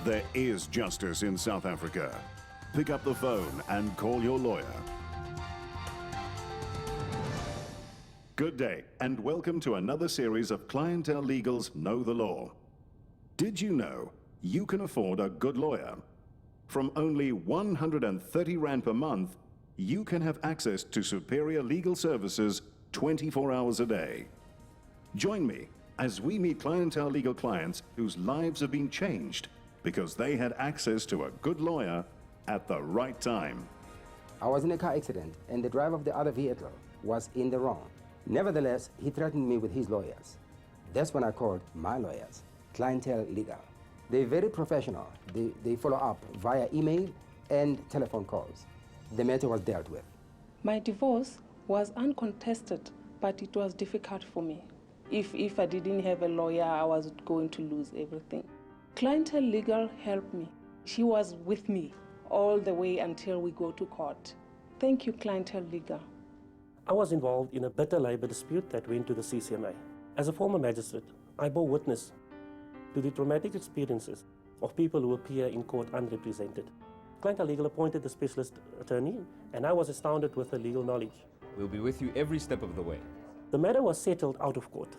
There is justice in South Africa. Pick up the phone and call your lawyer. Good day, and welcome to another series of Clientèle Legal's Know the Law. Did you know you can afford a good lawyer? From only 130 Rand per month, you can have access to superior legal services 24 hours a day. Join me as we meet Clientèle Legal clients whose lives have been changed because they had access to a good lawyer at the right time. I was in a car accident and the driver of the other vehicle was in the wrong. Nevertheless, he threatened me with his lawyers. That's when I called my lawyers, Clientèle Legal. They're very professional. They follow up via email and telephone calls. The matter was dealt with. My divorce was uncontested, but it was difficult for me. If I didn't have a lawyer, I was going to lose everything. Clientèle Legal helped me. She was with me all the way until we go to court. Thank you, Clientèle Legal. I was involved in a bitter labor dispute that went to the CCMA. As a former magistrate, I bore witness to the traumatic experiences of people who appear in court unrepresented. Clientèle Legal appointed the specialist attorney, and I was astounded with her legal knowledge. We'll be with you every step of the way. The matter was settled out of court.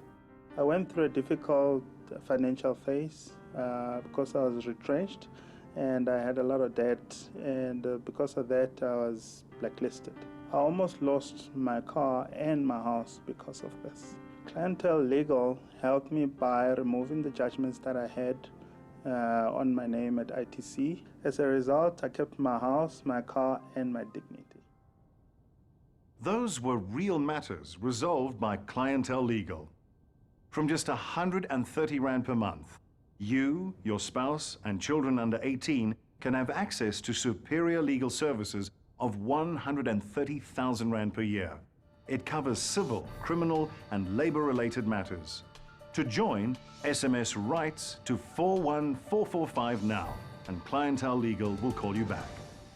I went through a difficult financial phase because I was retrenched and I had a lot of debt, and because of that I was blacklisted. I almost lost my car and my house because of this. Clientèle Legal helped me by removing the judgments that I had on my name at ITC. As a result, I kept my house, my car, and my dignity. Those were real matters resolved by Clientèle Legal. From just 130 Rand per month, you, your spouse, and children under 18 can have access to superior legal services of 130,000 Rand per year. It covers civil, criminal, and labor-related matters. To join, SMS RIGHTS to 41445 now, and Clientèle Legal will call you back.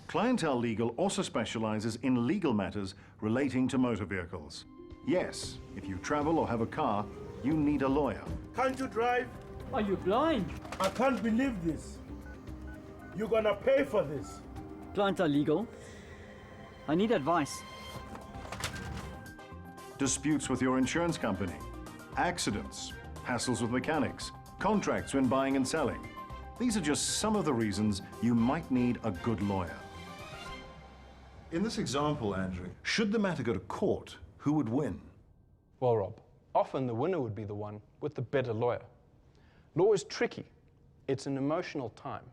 Clientèle Legal also specializes in legal matters relating to motor vehicles. Yes, if you travel or have a car, you need a lawyer. Can't you drive? Are you blind? I can't believe this. You're gonna pay for this. Clientèle Legal. I need advice. Disputes with your insurance company, accidents, hassles with mechanics, contracts when buying and selling. These are just some of the reasons you might need a good lawyer. In this example, Andrew, should the matter go to court, who would win? Well, Rob, often the winner would be the one with the better lawyer. Law is tricky. It's an emotional time.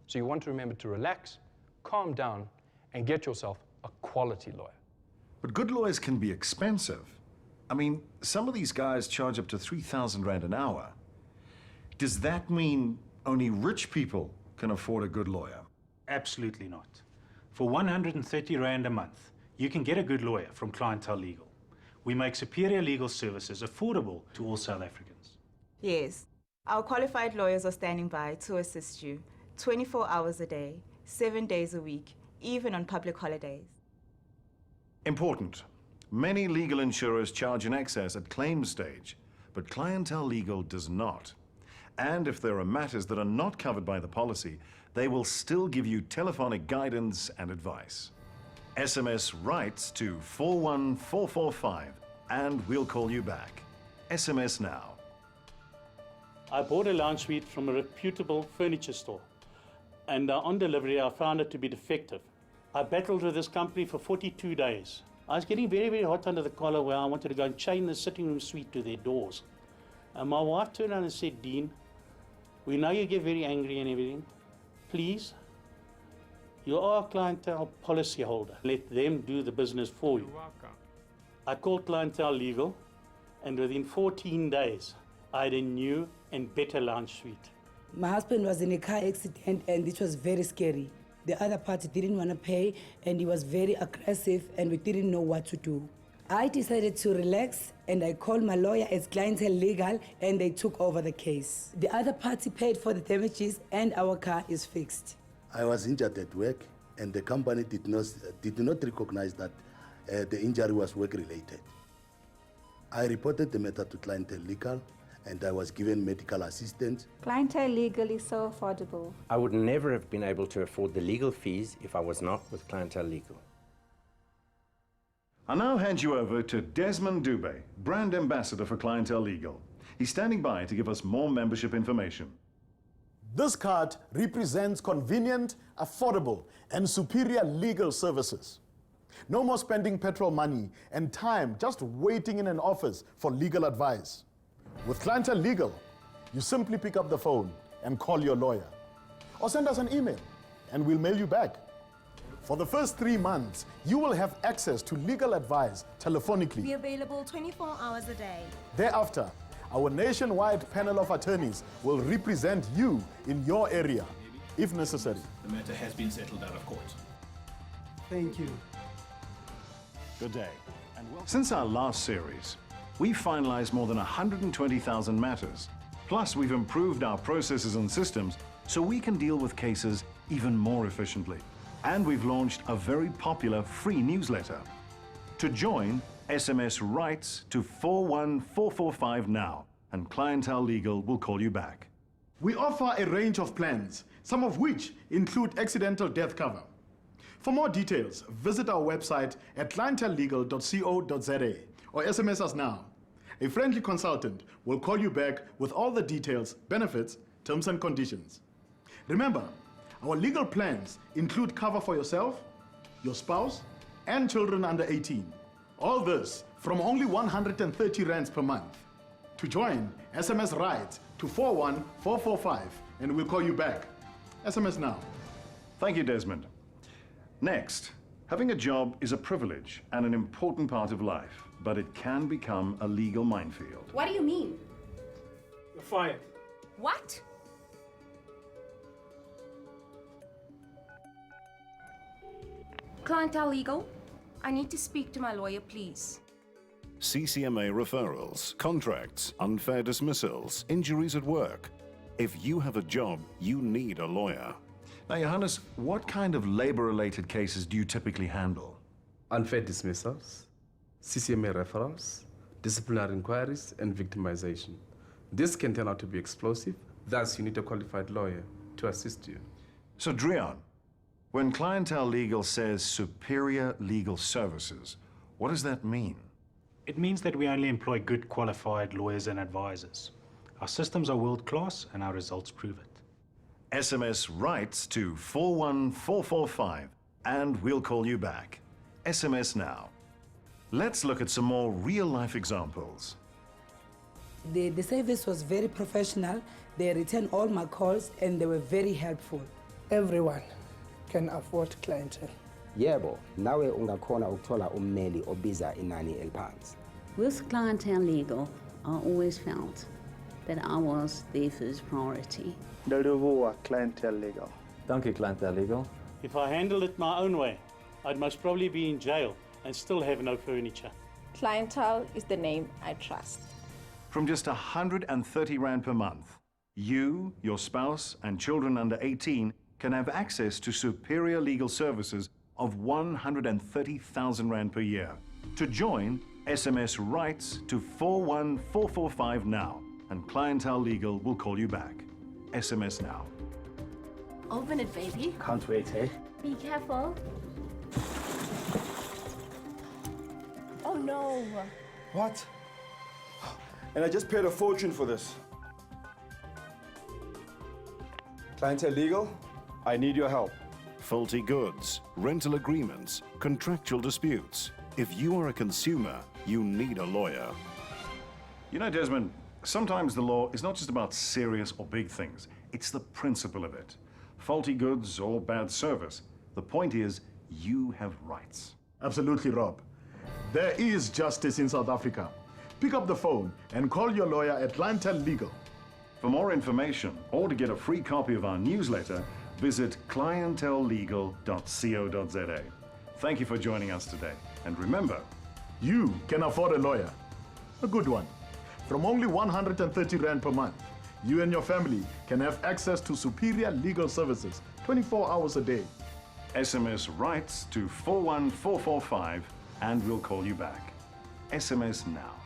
So you want to remember to relax, calm down, and get yourself a quality lawyer. But good lawyers can be expensive. I mean, some of these guys charge up to 3,000 Rand an hour. Does that mean only rich people can afford a good lawyer? Absolutely not. For 130 Rand a month, you can get a good lawyer from Clientèle Legal. We make superior legal services affordable to all South Africans. Yes, our qualified lawyers are standing by to assist you 24 hours a day, 7 days a week, even on public holidays. Important. Many legal insurers charge in excess at claim stage, but Clientèle Legal does not. And if there are matters that are not covered by the policy, they will still give you telephonic guidance and advice. SMS RIGHTS to 41445 and we'll call you back. SMS now. I bought a lounge suite from a reputable furniture store, and on delivery I found it to be defective. I battled with this company for 42 days. I was getting very, very hot under the collar where I wanted to go and chain the sitting room suite to their doors. And my wife turned around and said, "Dean, we know you get very angry and everything. Please, you are a Clientèle policy holder. Let them do the business for you." You're welcome. I called Clientèle Legal, and within 14 days, I had a new and better lounge suite. My husband was in a car accident and it was very scary. The other party didn't want to pay and he was very aggressive and we didn't know what to do. I decided to relax and I called my lawyer as Clientèle Legal and they took over the case. The other party paid for the damages and our car is fixed. I was injured at work and the company did not recognize that the injury was work-related. I reported the matter to Clientèle Legal and I was given medical assistance. Clientèle Legal is so affordable. I would never have been able to afford the legal fees if I was not with Clientèle Legal. I'll now hand you over to Desmond Dube, Brand Ambassador for Clientèle Legal. He's standing by to give us more membership information. This card represents convenient, affordable, and superior legal services. No more spending petrol money and time just waiting in an office for legal advice. With Clientèle Legal, you simply pick up the phone and call your lawyer. Or send us an email and we'll mail you back. For the first 3 months, you will have access to legal advice telephonically. Be available 24 hours a day. Thereafter, our nationwide panel of attorneys will represent you in your area, if necessary. The matter has been settled out of court. Thank you. Good day. Since our last series, we've finalized more than 120,000 matters. Plus, we've improved our processes and systems so we can deal with cases even more efficiently. And we've launched a very popular free newsletter. To join, SMS RIGHTS to 41445 now, and Clientèle Legal will call you back. We offer a range of plans, some of which include accidental death cover. For more details, visit our website at clientellelegal.co.za or SMS us now. A friendly consultant will call you back with all the details, benefits, terms and conditions. Remember, our legal plans include cover for yourself, your spouse, and children under 18. All this from only 130 rands per month. To join, SMS RIGHTS to 41445 and we'll call you back. SMS now. Thank you, Desmond. Next, having a job is a privilege and an important part of life, but it can become a legal minefield. What do you mean? You're fired. What? Clientèle Legal, I need to speak to my lawyer, please. CCMA referrals, contracts, unfair dismissals, injuries at work. If you have a job, you need a lawyer. Now, Johannes, what kind of labor-related cases do you typically handle? Unfair dismissals, CCMA referrals, disciplinary inquiries, and victimization. This can turn out to be explosive, thus you need a qualified lawyer to assist you. So, Drian, when Clientèle Legal says superior legal services, what does that mean? It means that we only employ good qualified lawyers and advisors. Our systems are world-class and our results prove it. SMS RIGHTS to 41445 and we'll call you back. SMS now. Let's look at some more real-life examples. The service was very professional. They returned all my calls and they were very helpful. Everyone can afford Clientèle. Yebo, nawe ungakhona ukuthola ummeli obiza inani eliphansi. With Clientèle Legal, I always felt that I was their first priority. Ndaluvua Clientèle Legal. Thank you, Clientèle Legal. If I handled it my own way, I'd most probably be in jail and still have no furniture. Clientèle is the name I trust. From just 130 Rand per month, you, your spouse, and children under 18 can have access to superior legal services of 130,000 Rand per year. To join, SMS RIGHTS to 41445 now, and Clientèle Legal will call you back. SMS now. Open it, baby. Can't wait, eh? Be careful. Oh no. What? And I just paid a fortune for this. Clientèle Legal, I need your help. Faulty goods, rental agreements, contractual disputes. If you are a consumer, you need a lawyer. You know, Desmond, sometimes the law is not just about serious or big things. It's the principle of it. Faulty goods or bad service. The point is, you have rights. Absolutely, Rob. There is justice in South Africa. Pick up the phone and call your lawyer at Clientèle Legal. For more information or to get a free copy of our newsletter, visit clientellelegal.co.za. Thank you for joining us today. And remember, you can afford a lawyer. A good one. From only 130 Rand per month, you and your family can have access to superior legal services 24 hours a day. SMS RIGHTS to 41445 and we'll call you back. SMS now.